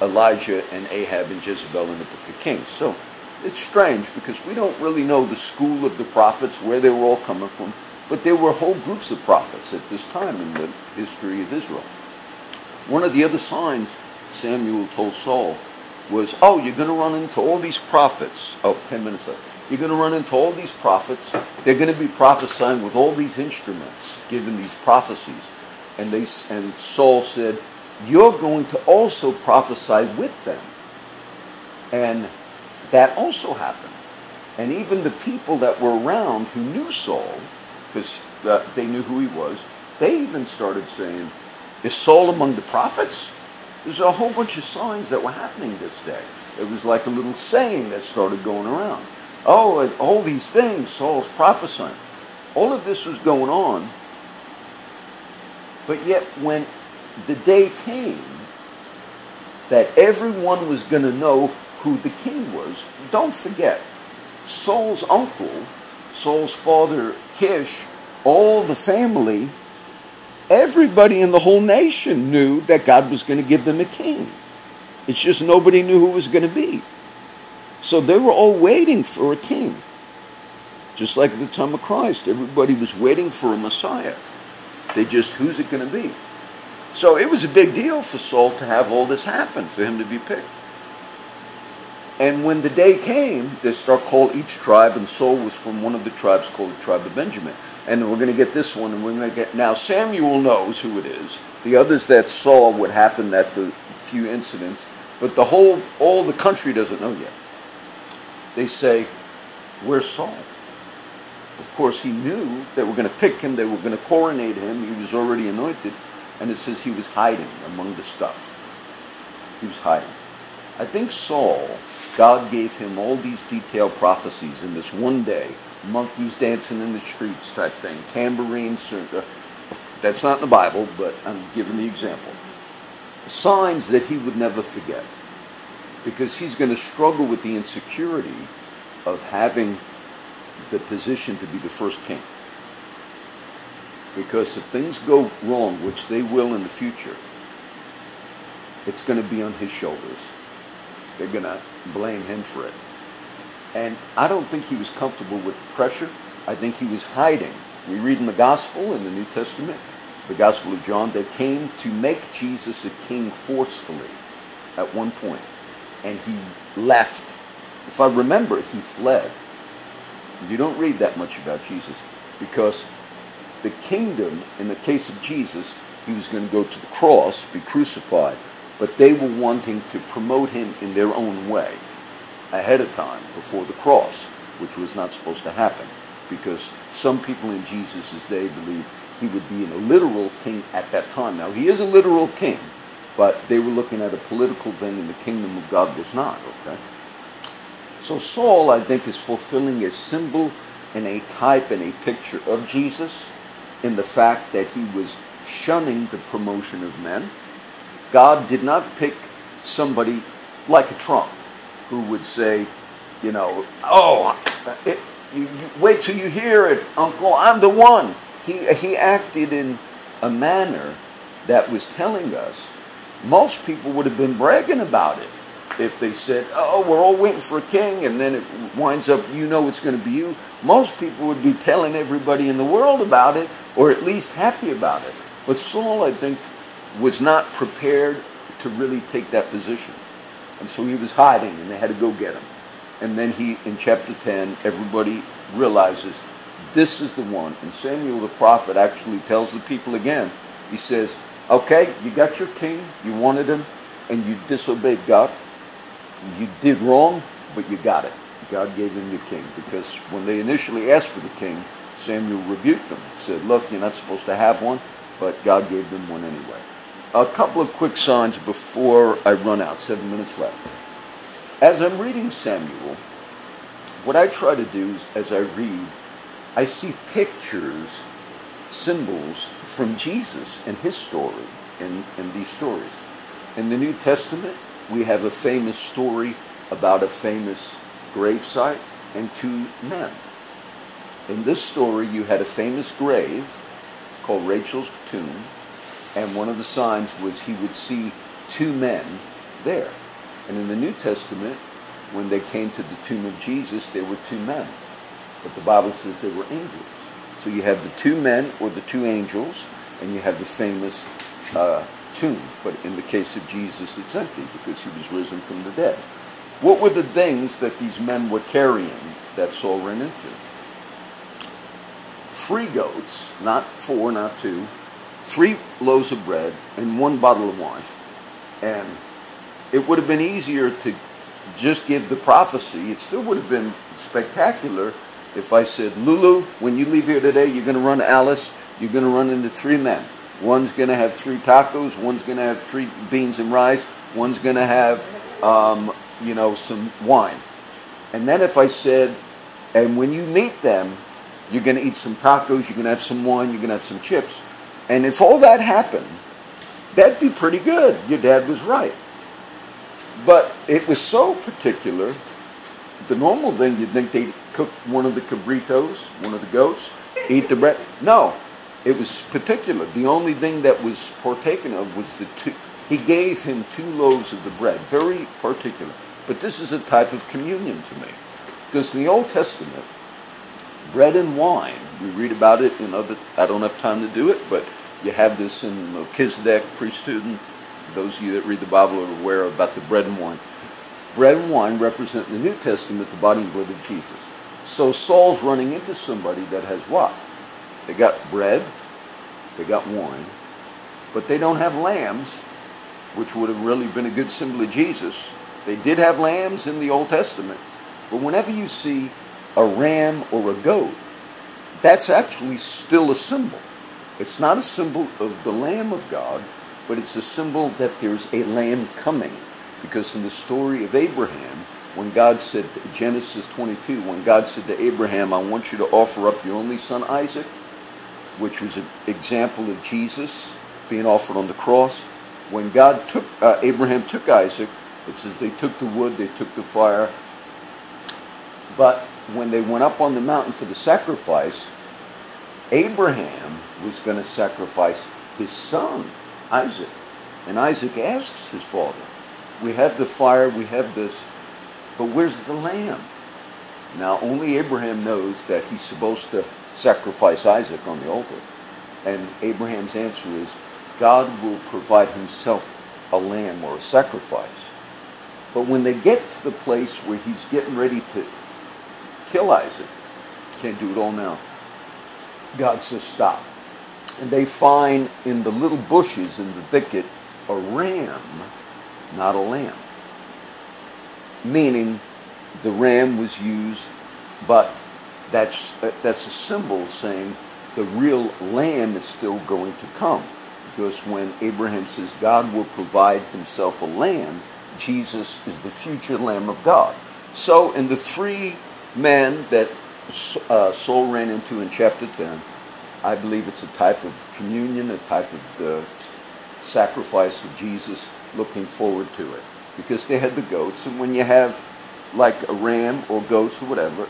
Elijah and Ahab and Jezebel in the book of Kings. So it's strange because we don't really know the school of the prophets, where they were all coming from, but there were whole groups of prophets at this time in the history of Israel. One of the other signs Samuel told Saul was, "Oh, you're going to run into all these prophets." 10 minutes left. "You're going to run into all these prophets. They're going to be prophesying with all these instruments, giving these prophecies." And Saul said, "You're going to also prophesy with them." And that also happened. And even the people that were around who knew Saul, because they knew who he was, they even started saying, "Is Saul among the prophets?" There's a whole bunch of signs that were happening this day. It was like a little saying that started going around. Oh, and all these things, Saul's prophesying. All of this was going on. But yet when the day came that everyone was going to know who the king was, don't forget, Saul's uncle, Saul's father Kish, all the family, everybody in the whole nation knew that God was going to give them a king. It's just nobody knew who it was going to be. So they were all waiting for a king. Just like at the time of Christ, everybody was waiting for a Messiah. They just, who's it going to be? So it was a big deal for Saul to have all this happen, for him to be picked. And when the day came, they start calling each tribe, and Saul was from one of the tribes called the tribe of Benjamin. And we're going to get this one, and we're going to get... Now, Samuel knows who it is. The others that saw what happened at the few incidents, but all the country doesn't know yet. They say, where's Saul? Of course, he knew they were going to pick him, they were going to coronate him, he was already anointed, and it says he was hiding among the stuff. He was hiding. I think Saul, God gave him all these detailed prophecies in this one day. Monkeys dancing in the streets type thing. Tambourines. That's not in the Bible, but I'm giving the example. Signs that he would never forget. Because he's going to struggle with the insecurity of having the position to be the first king. Because if things go wrong, which they will in the future, it's going to be on his shoulders. They're going to blame him for it. And I don't think he was comfortable with the pressure. I think he was hiding. We read in the Gospel, in the New Testament, the Gospel of John, they came to make Jesus a king forcefully at one point. And he left. If I remember, he fled. You don't read that much about Jesus. Because the kingdom, in the case of Jesus, he was going to go to the cross, be crucified. But they were wanting to promote him in their own way, ahead of time, before the cross, which was not supposed to happen, because some people in Jesus' day believed he would be a literal king at that time. Now, he is a literal king, but they were looking at a political thing, and the kingdom of God was not, okay? So Saul, I think, is fulfilling a symbol and a type and a picture of Jesus in the fact that he was shunning the promotion of men. God did not pick somebody like a Trump, who would say, you know, oh, you wait till you hear it, Uncle, I'm the one. He acted in a manner that was telling us most people would have been bragging about it if they said, oh, we're all waiting for a king, and then it winds up, you know it's going to be you. Most people would be telling everybody in the world about it, or at least happy about it. But Saul, I think, was not prepared to really take that position. And so he was hiding, and they had to go get him. And then in chapter 10, everybody realizes this is the one. And Samuel the prophet actually tells the people again, he says, okay, you got your king, you wanted him, and you disobeyed God. You did wrong, but you got it. God gave him your king. Because when they initially asked for the king, Samuel rebuked them. Said, look, you're not supposed to have one, but God gave them one anyway. A couple of quick signs before I run out. 7 minutes left. As I'm reading Samuel, what I try to do is, as I read, I see pictures, symbols from Jesus and his story in these stories. In the New Testament, we have a famous story about a famous gravesite and two men. In this story, you had a famous grave called Rachel's tomb, and one of the signs was he would see two men there. And in the New Testament, when they came to the tomb of Jesus, there were two men. But the Bible says they were angels. So you have the two men or the two angels, and you have the famous tomb. But in the case of Jesus, it's empty because he was risen from the dead. What were the things that these men were carrying that Saul ran into? 3 goats, not 4, not 2, 3 loaves of bread, and 1 bottle of wine. And it would have been easier to just give the prophecy. It still would have been spectacular if I said, Lulu, when you leave here today, you're going to run to Alice, you're going to run into 3 men. One's going to have 3 tacos. One's going to have 3 beans and rice. One's going to have, some wine. And then if I said, and when you meet them, you're going to eat some tacos, you're going to have some wine, you're going to have some chips. And if all that happened, that'd be pretty good. Your dad was right. But it was so particular. The normal thing, you'd think they'd cook one of the cabritos, one of the goats, eat the bread. No, it was particular. The only thing that was partaken of was the 2. He gave him 2 loaves of the bread. Very particular. But this is a type of communion to me. Because in the Old Testament, bread and wine, we read about it in other, I don't have time to do it, but you have this in Melchizedek, priesthood, and those of you that read the Bible are aware about the bread and wine. Bread and wine represent in the New Testament the body and blood of Jesus. So Saul's running into somebody that has what? They got bread, they got wine, but they don't have lambs, which would have really been a good symbol of Jesus. They did have lambs in the Old Testament, but whenever you see a ram or a goat, that's actually still a symbol. It's not a symbol of the Lamb of God, but it's a symbol that there's a lamb coming. Because in the story of Abraham, when God said, Genesis 22, when God said to Abraham, I want you to offer up your only son Isaac, which was an example of Jesus being offered on the cross. When Abraham took Isaac, it says they took the wood, they took the fire. But when they went up on the mountain for the sacrifice, Abraham was going to sacrifice his son, Isaac. And Isaac asks his father, we have the fire, we have this, but where's the lamb? Now, only Abraham knows that he's supposed to sacrifice Isaac on the altar. And Abraham's answer is, God will provide himself a lamb or a sacrifice. But when they get to the place where he's getting ready to kill Isaac, can't do it all now, God says stop. And they find in the little bushes in the thicket a ram, not a lamb. Meaning the ram was used, but that's a symbol saying the real lamb is still going to come. Because when Abraham says God will provide himself a lamb, Jesus is the future Lamb of God. So in the 3 men that Saul ran into in chapter 10, I believe it's a type of communion, a type of the sacrifice of Jesus, looking forward to it. Because they had the goats, and when you have like a ram or goats or whatever,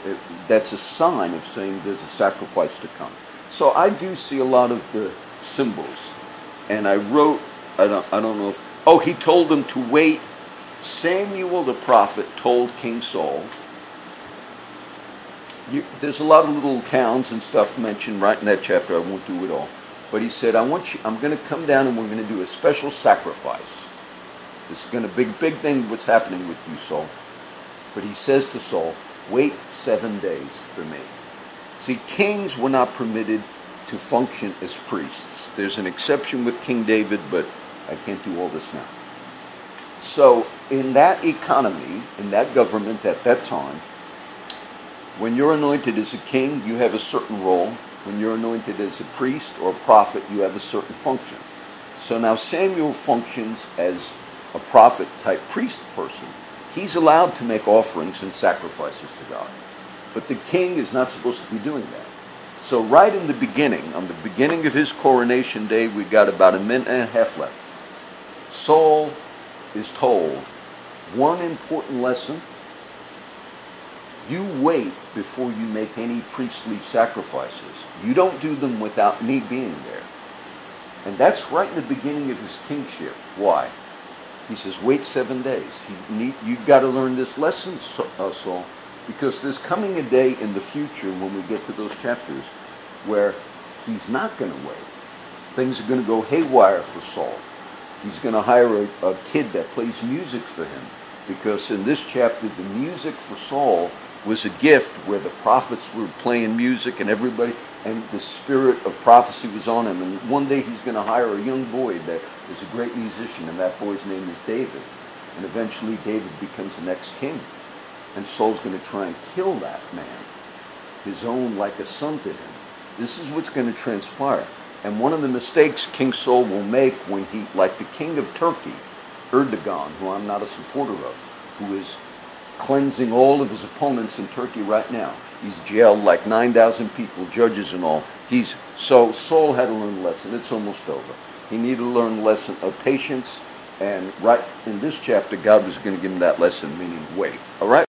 that's a sign of saying there's a sacrifice to come. So I do see a lot of the symbols. And I wrote, I don't know if, he told them to wait. Samuel the prophet told King Saul, there's a lot of little towns and stuff mentioned right in that chapter. I won't do it all. But he said, I'm going to come down and we're going to do a special sacrifice. This is going to be a big thing what's happening with you, Saul. But he says to Saul, wait 7 days for me. See, kings were not permitted to function as priests. There's an exception with King David, but I can't do all this now. So in that economy, in that government at that time, when you're anointed as a king, you have a certain role. When you're anointed as a priest or a prophet, you have a certain function. So now Samuel functions as a prophet-type priest person. He's allowed to make offerings and sacrifices to God. But the king is not supposed to be doing that. So right in the beginning, on the beginning of his coronation day, we got about a minute and a half left. Saul is told one important lesson. You wait before you make any priestly sacrifices. You don't do them without me being there. And that's right in the beginning of his kingship. Why? He says, wait 7 days. You've got to learn this lesson, Saul, because there's coming a day in the future when we get to those chapters where he's not going to wait. Things are going to go haywire for Saul. He's going to hire a kid that plays music for him, because in this chapter, the music for Saul was a gift where the prophets were playing music and everybody, and the spirit of prophecy was on him. And one day he's going to hire a young boy that is a great musician, and that boy's name is David. And eventually David becomes the next king. And Saul's going to try and kill that man, his own, like a son to him. This is what's going to transpire. And one of the mistakes King Saul will make when he, like the king of Turkey, Erdogan, who I'm not a supporter of, who is cleansing all of his opponents in Turkey right now. He's jailed like 9,000 people, judges and all. So Saul had to learn a lesson. It's almost over. He needed to learn a lesson of patience, and right in this chapter, God was going to give him that lesson, meaning wait. All right?